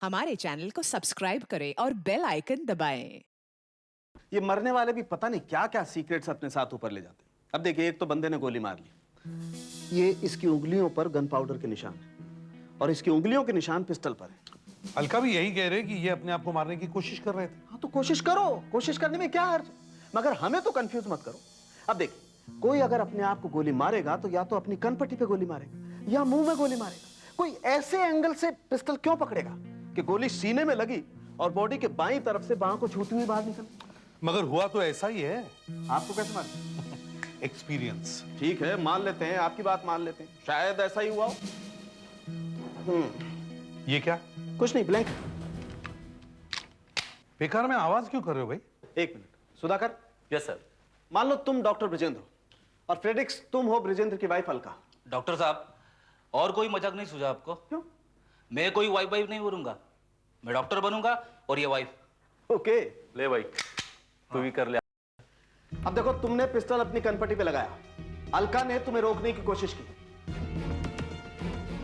हमारे चैनल को सब्सक्राइब करें और बेल आइकन दबाएं। ये मरने वाले भी पता नहीं क्या क्या सीक्रेट्स अपने साथ ऊपर ले जाते हैं। अब देखिए, एक तो बंदे ने गोली मार ली, ये इसकी उंगलियों पर गन पाउडर के निशान है और इसकी उंगलियों के निशान पिस्टल पर है। अलका भी यही कह रहे कि ये अपने आप को मारने की कोशिश कर रहे थे। हाँ तो कोशिश करो, कोशिश करने में क्या हर्ज, मगर हमें तो कंफ्यूज मत करो। अब देखिए, कोई अगर अपने आप को गोली मारेगा तो या तो अपनी कनपट्टी पे गोली मारेगा या मुंह में गोली मारेगा। कोई ऐसे एंगल से पिस्टल क्यों पकड़ेगा कि गोली सीने में लगी और बॉडी के बाईं तरफ से बाह को छूती हुई बाहर निकल। मगर हुआ तो ऐसा ही है। आपको कैसे मालूम? एक्सपीरियंस। ठीक है, मान लेते हैं, आपकी बात मान लेते हैं, शायद ऐसा ही हुआ हो। ये क्या? कुछ नहीं, ब्लैंक। बेकार में आवाज क्यों कर रहे हो भाई? एक मिनट, सुधाकर। Yes sir. मान लो तुम डॉक्टर ब्रिजेंद्र हो और फ्रेडिक्स तुम हो ब्रिजेंद्र की वाइफ अलका। डॉक्टर साहब, और कोई मजाक नहीं सूझा आपको? क्यों? मैं कोई वाइफ वाइफ नहीं बनूंगा, मैं डॉक्टर बनूंगा और ये वाइफ। ओके, ले भाई, तू भी कर ले। अब देखो, तुमने पिस्टल अपनी कनपट्टी पे लगाया, अलका ने तुम्हें रोकने की कोशिश की,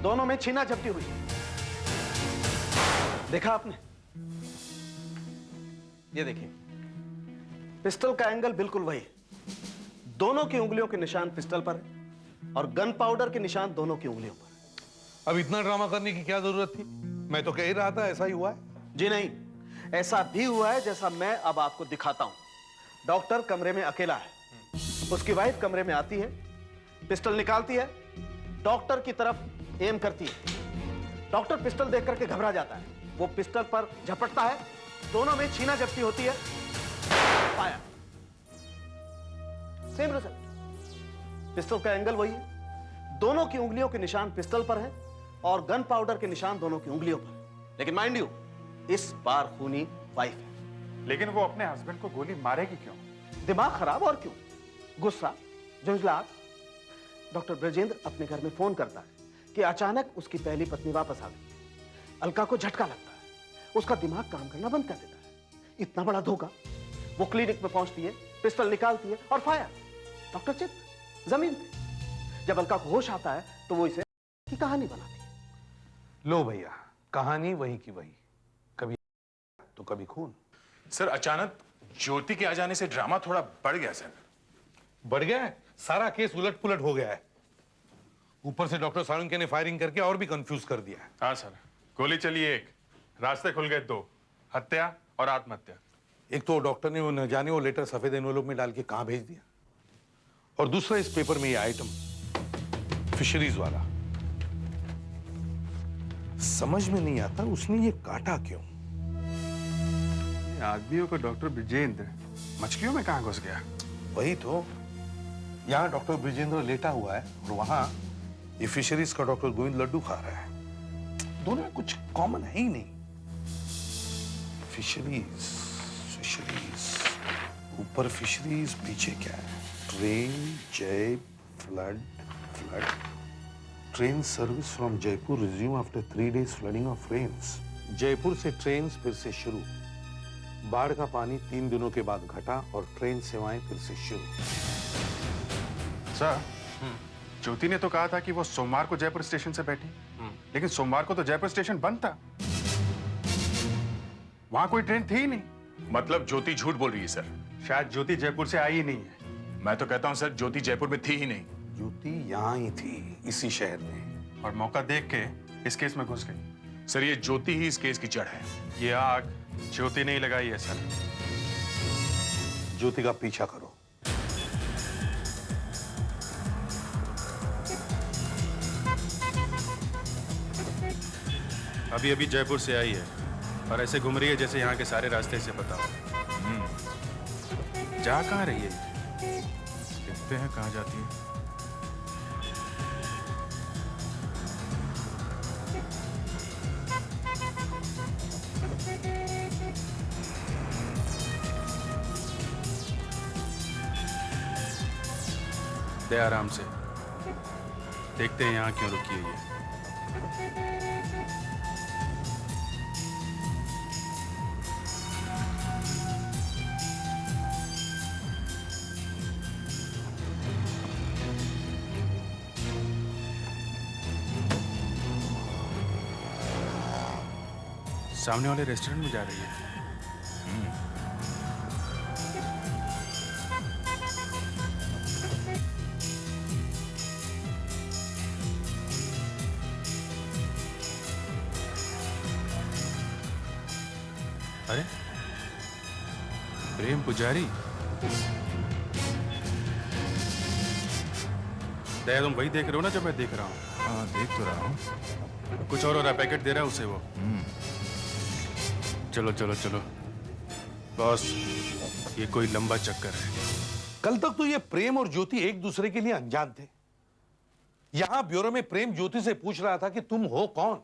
दोनों में छीना झपटी हुई। देखा आपने? ये देखिए, पिस्टल का एंगल बिल्कुल वही है, दोनों की उंगलियों के निशान पिस्टल पर है और गन पाउडर के निशान दोनों की उंगलियों पर है। अब इतना ड्रामा करने की क्या जरूरत थी? मैं तो कह ही रहा था ऐसा ही हुआ है। जी नहीं, ऐसा भी हुआ है जैसा मैं अब आपको दिखाता हूं। डॉक्टर कमरे में अकेला है, उसकी वाइफ कमरे में आती है, पिस्टल निकालती है, डॉक्टर की तरफ एम करती है। डॉक्टर पिस्टल देख करके घबरा जाता है, वो पिस्टल पर झपटता है, दोनों में छीना झपटी होती है, फायर। सेम रिजल्ट, पिस्टल का एंगल वही है, दोनों की उंगलियों के निशान पिस्टल पर है और गन पाउडर के निशान दोनों की उंगलियों पर है। लेकिन माइंड यू, इस बार खूनी वाइफ है। लेकिन वो अपने हस्बैंड को गोली मारेगी क्यों? दिमाग खराब और क्यों? गुस्सा, झुंझलाहट। डॉक्टर ब्रजेंद्र अपने घर में फोन करता है कि अचानक उसकी पहली पत्नी वापस आ गई। अलका को झटका लगता है, उसका दिमाग काम करना बंद कर देता है। इतना बड़ा धोखा। वो क्लिनिक में पहुंचती है, पिस्टल निकालती है और फायर। डॉक्टर चित जमीन पे। जब अलका को होश आता है तो वो इसे की कहानी बनाती है। लो भैया, कहानी वही की वही, कभी तो कभी खून। सर, अचानक ज्योति के आ जाने से ड्रामा थोड़ा बढ़ गया सर। बढ़ गया है, सारा केस उलट पुलट हो गया है। ऊपर से डॉक्टर साळुंके ने फायरिंग करके और भी कंफ्यूज कर दिया है। हाँ सर, गोली चली एक, रास्ते खुल गए दो, हत्या और आत्महत्या। एक तो डॉक्टर ने वो न जाने वो लेटर सफेद एनवेलप में डाल के कहां भेज दिया, और दूसरा इस पेपर में ये आइटम फिशरीज वाला। समझ में नहीं आता उसने ये काटा क्यों। आदमियों को डॉक्टर ब्रिजेंद्र मछलियों में कहां घुस गया? वही तो, यहाँ डॉक्टर ब्रिजेंद्र लेटा हुआ है और वहां ये फिशरीज का डॉक्टर गोविंद लड्डू खा रहा है। दोनों में कुछ कॉमन है ही नहीं। फिशरीज फिशरीज, ऊपर फिशरीज, पीछे क्या है? ट्रेन, जय, flood, flood. Train service from Jaipur resume after 3 days flooding of rains. Jaipur से ट्रेन फिर से शुरू, बाढ़ का पानी 3 दिनों के बाद घटा और ट्रेन सेवाएं फिर से शुरू। सर, ज्योति ने तो कहा था कि वो सोमवार को जयपुर स्टेशन से बैठी, लेकिन सोमवार को तो जयपुर स्टेशन बंद था, वहां कोई ट्रेन थी ही नहीं। मतलब ज्योति झूठ बोल रही है सर? शायद ज्योति जयपुर से आई ही नहीं है। मैं तो कहता हूं सर, ज्योति जयपुर में थी ही नहीं। ज्योति यहाँ ही थी, इसी शहर में, और मौका देख के इस केस में घुस गई। सर, ये ज्योति ही इस केस की जड़ है। ये आग ज्योति ने ही लगाई है सर। ज्योति का पीछा करो। अभी अभी जयपुर से आई है और ऐसे घूम रही है जैसे यहाँ के सारे रास्ते से पता हो। जा कहाँ रही है? देखते हैं कहाँ जाती है। दे आराम से, देखते हैं यहाँ क्यों रुकी है ये। सामने वाले रेस्टोरेंट में जा रही है। अरे प्रेम पुजारी, दया तुम वही देख रहे हो ना जो मैं देख रहा हूँ? हाँ देख तो रहा हूँ। कुछ और हो रहा है, पैकेट दे रहा है उसे वो। चलो चलो चलो बॉस, ये कोई लंबा चक्कर है। कल तक तो ये प्रेम और ज्योति एक दूसरे के लिए अनजान थे। यहां ब्यूरो में प्रेम ज्योति से पूछ रहा था कि तुम हो कौन,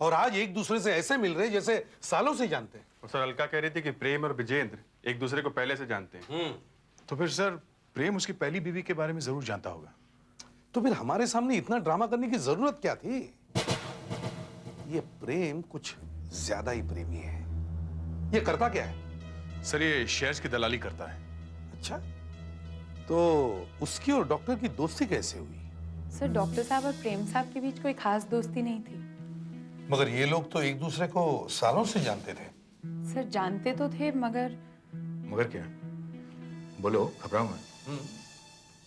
और आज एक दूसरे से ऐसे मिल रहे जैसे सालों से जानते हैं। और सर अलका कह रही थी कि प्रेम और विजेंद्र एक दूसरे को पहले से जानते हैं। तो फिर सर प्रेम उसकी पहली बीवी के बारे में जरूर जानता होगा। तो फिर हमारे सामने इतना ड्रामा करने की जरूरत क्या थी? ये प्रेम कुछ ज्यादा ही प्रेमी है। ये करता क्या है? सर ये शेयर्स की दलाली करता है। अच्छा, तो उसकी और डॉक्टर की दोस्ती कैसे हुई? सर डॉक्टर साहब और प्रेम साहब के बीच कोई खास दोस्ती नहीं थी। मगर ये लोग तो एक दूसरे को सालों से जानते थे। सर जानते तो थे मगर क्या? बोलो, घबराओ मत।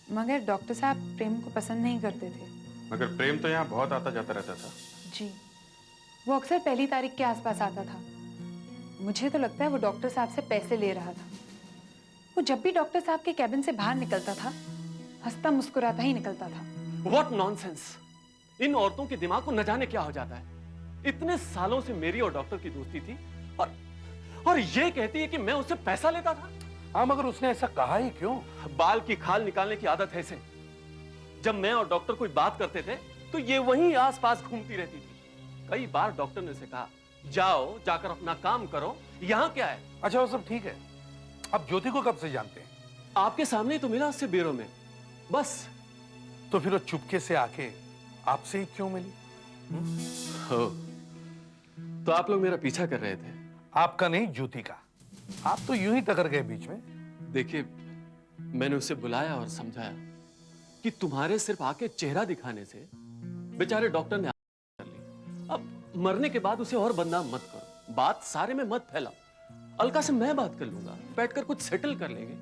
मगर डॉक्टर साहब प्रेम को पसंद नहीं करते थे। मगर प्रेम तो यहाँ बहुत आता जाता रहता था। जी, वो अक्सर पहली तारीख के आसपास आता था। मुझे तो लगता है वो डॉक्टर साहब से पैसे ले रहा था। वो जब भी डॉक्टर साहब के कैबिन से बाहर निकलता था, हंसता मुस्कुराता ही निकलता था। What nonsense! इन औरतों के दिमाग को न जाने क्या हो जाता है। इतने सालों से मेरी और डॉक्टर की दोस्ती थी और ये कहती है कि मैं उससे पैसा लेता था। हाँ, मगर उसने ऐसा कहा ही क्यों? बाल की खाल निकालने की आदत है इसे। जब मैं और डॉक्टर कोई बात करते थे तो ये वहीं आसपास घूमती रहती थी। कई बार डॉक्टर ने उसे कहा, जाओ जाकर अपना काम करो, यहाँ क्या है। अच्छा, वो सब ठीक है। अब ज्योति को कब से जानते हैं? आपके सामने ही तो मिला उससे ब्यूरो में, बस। तो फिर वो चुपके से आके आपसे ही क्यों मिली? हो, तो आप लोग मेरा पीछा कर रहे थे? आपका नहीं, ज्योति का। आप तो यूं ही टकर गए बीच में। देखिए, मैंने उसे बुलाया और समझाया कि तुम्हारे सिर्फ आके चेहरा दिखाने से बेचारे डॉक्टर ने कर ली। अब मरने के बाद उसे और बदनाम मत करो, बात सारे में मत फैलाओ। अलका से मैं बात कर लूंगा, बैठकर कुछ सेटल कर लेंगे।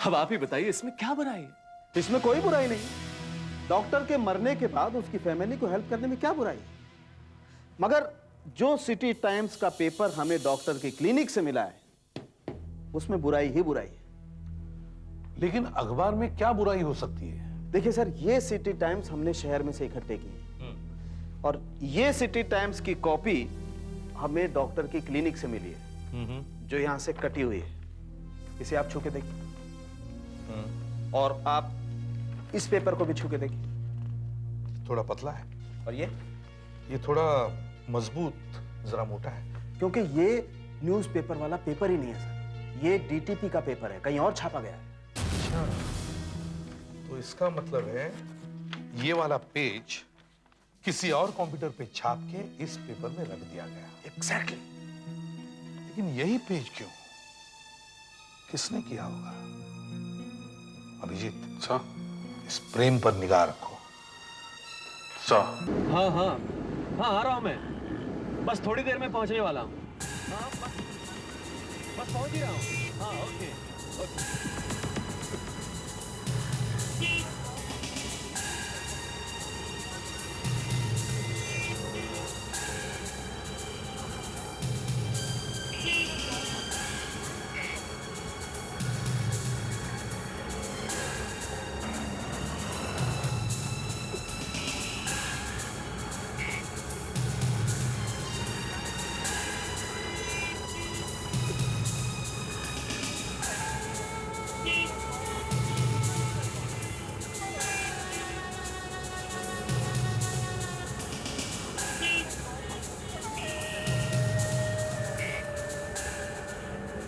अब आप ही बताइए, इसमें क्या बुराई है? इसमें कोई बुराई नहीं। डॉक्टर के मरने के बाद उसकी फैमिली को हेल्प करने में क्या बुराई है? मगर जो सिटी टाइम्स का पेपर हमें डॉक्टर के क्लिनिक से मिला है, उसमें बुराई ही बुराई है। लेकिन अखबार में क्या बुराई हो सकती है? देखिए सर, ये सिटी टाइम्स हमने शहर में से इकट्ठे की है, और ये सिटी टाइम्स की कॉपी हमें डॉक्टर की क्लिनिक से मिली है, जो यहां से कटी हुई है। इसे आप छू के देखिए, और आप इस पेपर को भी छू के देखिए। थोड़ा पतला है, और ये थोड़ा मजबूत, जरा मोटा है। क्योंकि ये न्यूज़पेपर वाला पेपर ही नहीं है सर, ये डीटीपी का पेपर है, कहीं और छापा गया है। अच्छा, तो इसका मतलब है ये वाला पेज किसी और कंप्यूटर पे छाप के इस पेपर में रख दिया गया। एग्जैक्टली। लेकिन यही पेज क्यों? किसने किया होगा? अभिजीत, इस प्रेम पर निगाह रखो। हाँ हाँ हाँ, आ रहा हूं मैं, बस थोड़ी देर में पहुंचने वाला हूं। हाँ, बस पहुंच ही रहा हूं। हाँ, ओके ओके।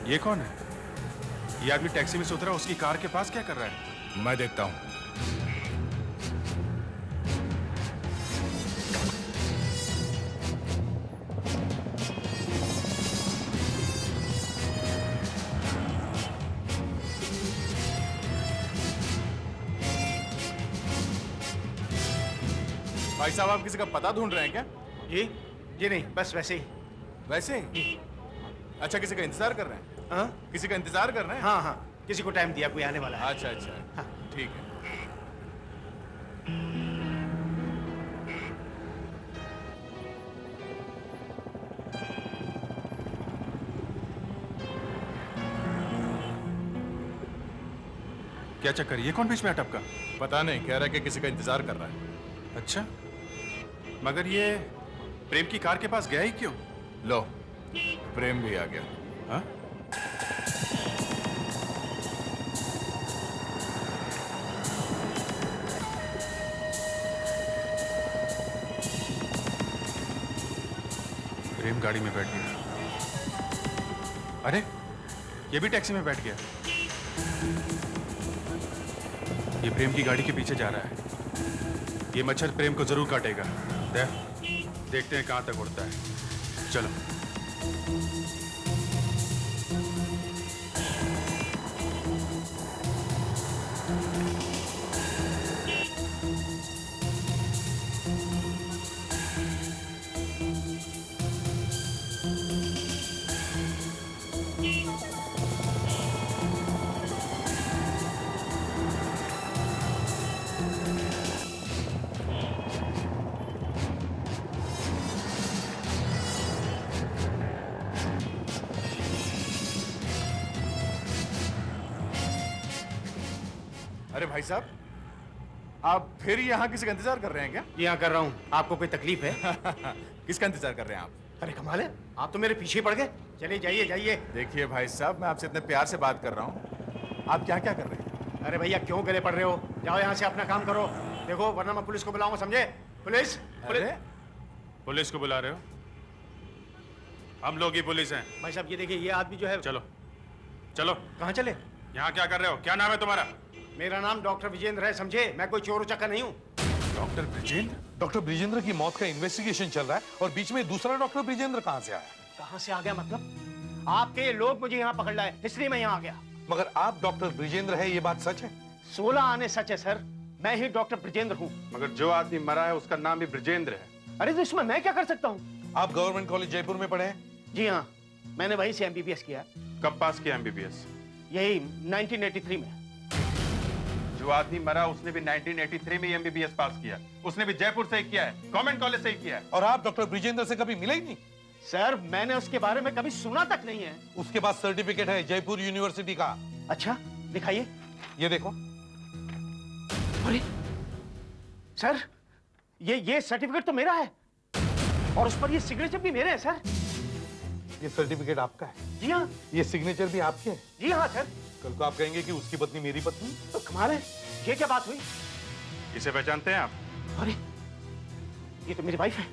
ये कौन है? ये आदमी टैक्सी में से उतरा, उसकी कार के पास क्या कर रहा है? मैं देखता हूं। भाई साहब, आप किसी का पता ढूंढ रहे हैं क्या? ये नहीं, बस वैसे ही। वैसे ही अच्छा, किसी का इंतजार कर रहे हैं? हाँ किसी का इंतजार कर रहे हैं? हाँ हाँ, किसी को टाइम दिया, कोई आने वाला है। अच्छा अच्छा, ठीक है। क्या चक्कर, ये कौन बीच में अटपका? पता नहीं, कह रहा है कि किसी का इंतजार कर रहा है। अच्छा, मगर ये प्रेम की कार के पास गया ही क्यों? लो, प्रेम भी आ गया। हाँ? प्रेम गाड़ी में बैठ गया। अरे, ये भी टैक्सी में बैठ गया। ये प्रेम की गाड़ी के पीछे जा रहा है। ये मच्छर प्रेम को जरूर काटेगा। देखते हैं कहां तक उड़ता है। चलो। अरे भाई साहब, आप फिर यहाँ किसी का इंतजार कर रहे हैं क्या? यहाँ कर रहा हूँ। आपको कोई तकलीफ है? किसका इंतजार कर रहे हैं आप? अरे कमाल है, आप तो मेरे पीछे पड़ गए। चलिए जाइए जाइए। देखिए भाई साहब, मैं आपसे इतने प्यार से बात कर रहा हूँ, आप क्या क्या कर रहे हैं? अरे भैया क्यों गले पड़ रहे हो? जाओ यहाँ से अपना काम करो। देखो वरना मैं पुलिस को बुलाऊंगा, समझे? पुलिस अरे, पुलिस को बुला रहे हो? हम लोग ही पुलिस हैं। भाई साहब ये देखिए, ये आदमी जो है। चलो चलो। कहाँ चले? यहाँ क्या कर रहे हो? क्या नाम है तुम्हारा? मेरा नाम डॉक्टर विजेंद्र है, समझे? मैं कोई चोर उचक्का नहीं हूँ। डॉक्टर ब्रिजेंद्र? डॉक्टर ब्रिजेंद्र की मौत का इन्वेस्टिगेशन चल रहा है और बीच में दूसरा डॉक्टर ब्रिजेंद्र कहाँ से आया? कहाँ से आ गया मतलब? आपके लोग मुझे यहाँ पकड़ लाए, इसलिए मैं यहाँ आ गया। मगर आप डॉक्टर ब्रिजेंद्र है, ये बात सच है? 16 आने सच है सर, मैं ही डॉक्टर ब्रिजेंद्र हूँ। मगर जो आदमी मरा है उसका नाम भी ब्रिजेंद्र है। अरे तो इसमें मैं क्या कर सकता हूँ? आप गवर्नमेंट कॉलेज जयपुर में पढ़े हैं? जी हाँ, मैंने वहीं से MBBS किया। कब पास किया MBBS? यही 1983 में। जो आदमी मरा उसने भी 1983 में MBBS पास किया। उसने भी जयपुर से ही किया है, गवर्नमेंट कॉलेज से ही किया है। और आप डॉक्टर ब्रिजेंद्र से कभी मिले ही नहीं? सर मैंने उसके बारे में कभी सुना तक नहीं है। उसके पास सर्टिफिकेट है जयपुर यूनिवर्सिटी का। अच्छा दिखाइए। ये देखो। अरे सर, ये सर्टिफिकेट तो मेरा है और उस पर ये सिग्नेचर भी मेरे हैं सर। ये सर्टिफिकेट आपका है? जी हाँ। ये सिग्नेचर भी आपके है? जी हाँ सर। कल को आप कहेंगे कि उसकी पत्नी मेरी पत्नी? तो कमाल है, ये क्या बात हुई? इसे पहचानते हैं आप? अरे ये तो मेरी वाइफ है।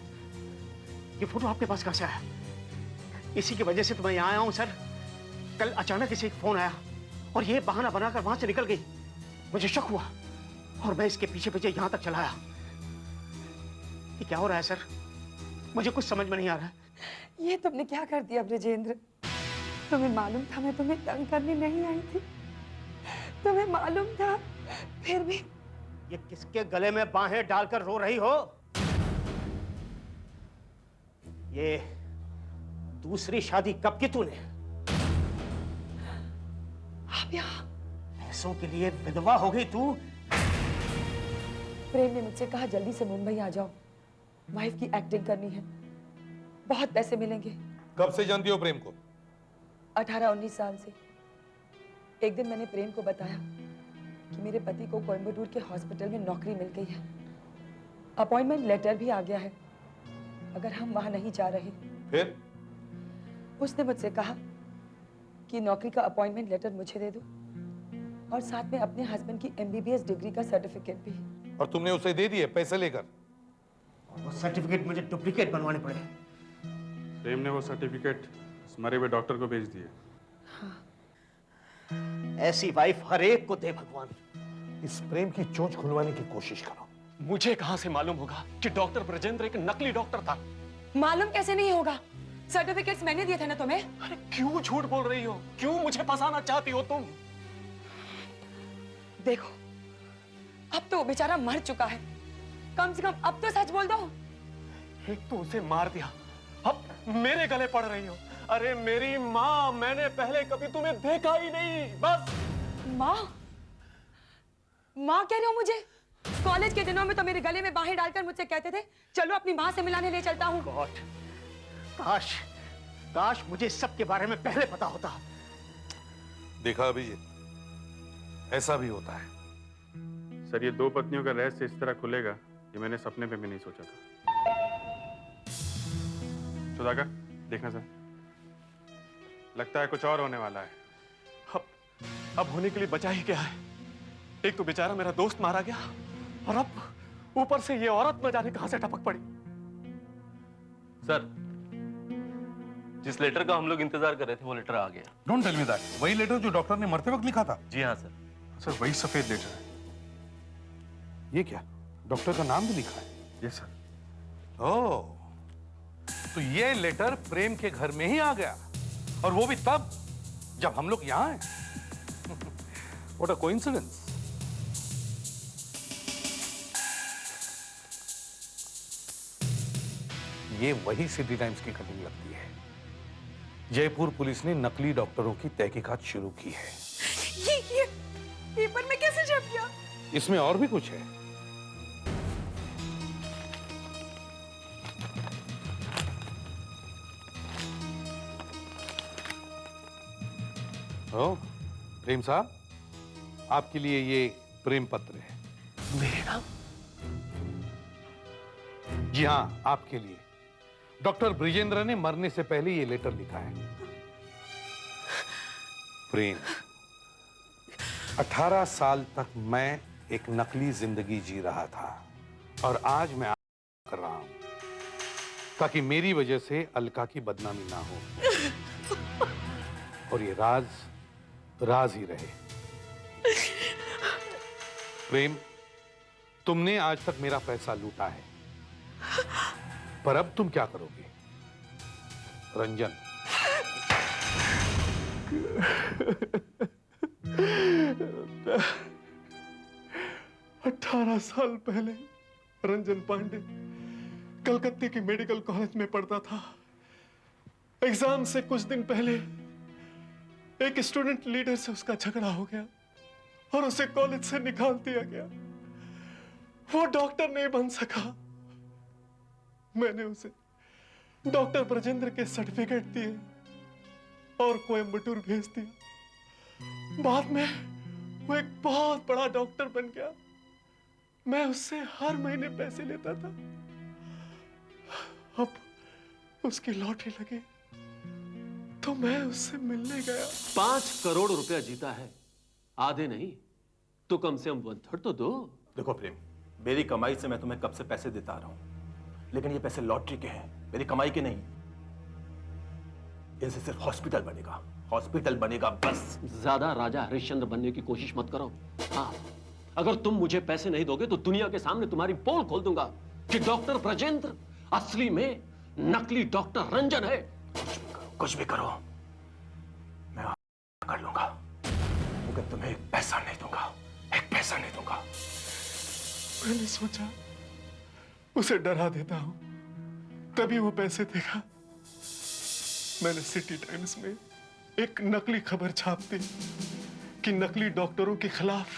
ये फोटो आपके पास कहाँ से आया? इसी की वजह से तो मैं यहाँ आया हूँ सर। कल अचानक इसे एक फोन आया और ये बहाना बनाकर वहां से निकल गई। मुझे शक हुआ और मैं इसके पीछे पीछे यहाँ तक चला आया। ये क्या हो रहा है सर? मुझे कुछ समझ में नहीं आ रहा है। ये तुमने क्या कर दिया ब्रिजेंद्र? तुम्हें मालूम था मैं तुम्हें तंग करने नहीं आई थी? तुम्हें मालूम था, फिर भी। ये किसके गले में बाहें डालकर रो रही हो? ये दूसरी शादी कब की तूने? आप यहाँ? पैसों के लिए विधवा हो गई तू? प्रेम ने मुझसे कहा जल्दी से मुंबई आ जाओ, वाइफ की एक्टिंग करनी है, बहुत पैसे मिलेंगे। कब से जानती हो प्रेम को? 18-19 साल से। एक दिन मैंने प्रेम को बताया कि मेरे पति को कोयम्बटूर के हॉस्पिटल में नौकरी मिल गई है, अपॉइंटमेंट लेटर भी आ गया है, अगर हम वहां नहीं जा रहे। फिर? उसने मुझसे कहा कि नौकरी का अपॉइंटमेंट लेटर मुझे दे दो और साथ में अपने हस्बैंड की MBBS डिग्री का सर्टिफिकेट भी। और तुमने उसे दे दिए पैसे लेकर? वो सर्टिफिकेट मुझे डुप्लीकेट बनवाने पड़े। प्रेम ने वो सर्टिफिकेट मरे हुए डॉक्टर को भेज दिए। ऐसी वाइफ हर एक को दे भगवान। इस प्रेम की चोंच खुलवाने की कोशिश करो। मुझे कहां से मालूम होगा कि डॉक्टर ब्रजेंद्र एक नकली डॉक्टर था? मालूम कैसे नहीं होगा? सर्टिफिकेट्स मैंने दिए थे ना तुम्हें। अरे क्यों झूठ बोल रही हो? क्यों मुझे फंसाना चाहती हो तुम? देखो अब तो वो बेचारा मर चुका है, कम से कम अब तो सच बोल दो। एक तो उसे मार दिया, अब मेरे गले पड़ रही हो। अरे मेरी माँ, मैंने पहले कभी तुम्हें देखा ही नहीं। बस माँ? माँ कह रहे हो मुझे? कॉलेज के दिनों में तो मेरे गले में बाहें डालकर मुझसे कहते थे चलो अपनी माँ से मिलाने ले चलता हूँ। गॉड, काश काश मुझे इस सब के बारे में पहले पता होता। देखा अभिजीत, ऐसा भी होता है। सर, ये 2 पत्नियों का रहस्य इस तरह खुलेगा ये मैंने सपने में भी नहीं सोचा था। सुधाकर, देखना सर, लगता है कुछ और होने वाला है। अब होने के लिए बचा ही क्या है? एक तो बेचारा मेरा दोस्त मारा गया और अब ऊपर से ये औरत न जाने कहां से टपक पड़ी। सर, जिस लेटर का हम लोग इंतजार कर रहे थे वो लेटर आ गया। Don't tell me that. वही लेटर जो डॉक्टर ने मरते वक्त लिखा था? जी हाँ सर। सर, वही सफेद लेटर है। ये क्या, डॉक्टर का नाम भी लिखा है? Yes sir. ओह, तो ये लेटर प्रेम के घर में ही आ गया, और वो भी तब जब हम लोग यहां हैं। What a coincidence. ये वही सिटी टाइम्स की कटिंग लगती है। जयपुर पुलिस ने नकली डॉक्टरों की तहकीकात शुरू की है। ये पेपर में कैसे छप गया? इसमें और भी कुछ है। ओ, प्रेम साहब, आपके लिए ये प्रेम पत्र है। मेरे नाम? जी हां, आपके लिए। डॉक्टर ब्रिजेंद्र ने मरने से पहले ये लेटर लिखा है। प्रेम, 18 साल तक मैं एक नकली जिंदगी जी रहा था, और आज मैं कर रहा हूं ताकि मेरी वजह से अलका की बदनामी ना हो, और ये राज राज ही रहे। प्रेम, तुमने आज तक मेरा पैसा लूटा है, पर अब तुम क्या करोगे? रंजन। 18 साल पहले रंजन पांडे कलकत्ते के मेडिकल कॉलेज में पढ़ता था। एग्जाम से कुछ दिन पहले एक स्टूडेंट लीडर से उसका झगड़ा हो गया और उसे कॉलेज से निकाल दिया गया। वो डॉक्टर नहीं बन सका। मैंने उसे डॉक्टर ब्रजेंद्र के सर्टिफिकेट दिए और कोयम्बटूर भेज दिया। बाद में वो एक बहुत बड़ा डॉक्टर बन गया। मैं उससे हर महीने पैसे लेता था। अब उसकी लॉटरी लगी तो मैं उससे मिलने गया। 5 करोड़ रुपया जीता है, आधे नहीं तो कम से कम 1/3 तो दो। देखो प्रेम, मेरी कमाई से मैं तुम्हें कब से पैसे देता आ रहा हूं, लेकिन ये पैसे लॉटरी के हैं, मेरी कमाई के नहीं। इनसे सिर्फ हॉस्पिटल बनेगा बस। ज्यादा राजा हरिश्चंद्र बनने की कोशिश मत करो। हाँ, अगर तुम मुझे पैसे नहीं दोगे तो दुनिया के सामने तुम्हारी पोल खोल दूंगा कि डॉक्टर ब्रजेंद्र असली में नकली डॉक्टर रंजन है। कुछ भी करो, मैं कर लूंगा, मगर तुम्हें एक पैसा नहीं दूंगा। मैंने सोचा उसे डरा देता हूं, तभी वो पैसे देगा। मैंने सिटी टाइम्स में एक नकली खबर छाप दी कि नकली डॉक्टरों के खिलाफ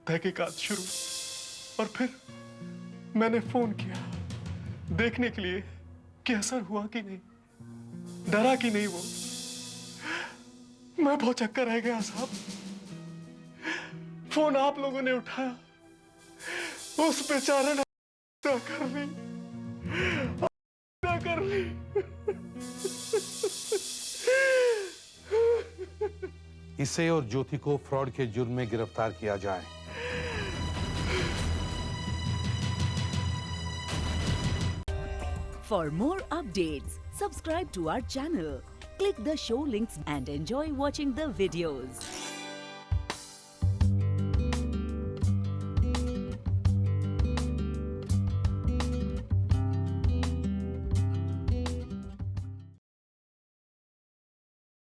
तहकीकात शुरू, और फिर मैंने फोन किया देखने के लिए कि असर हुआ कि नहीं, डरा कि नहीं वो। मैं बहुत चक्कर रह गया साहब। फोन आप लोगों ने उठाया, उस बेचारे ने कर ली। इसे और ज्योति को फ्रॉड के जुर्म में गिरफ्तार किया जाए। For more updates, subscribe to our channel, click the show links and enjoy watching the videos.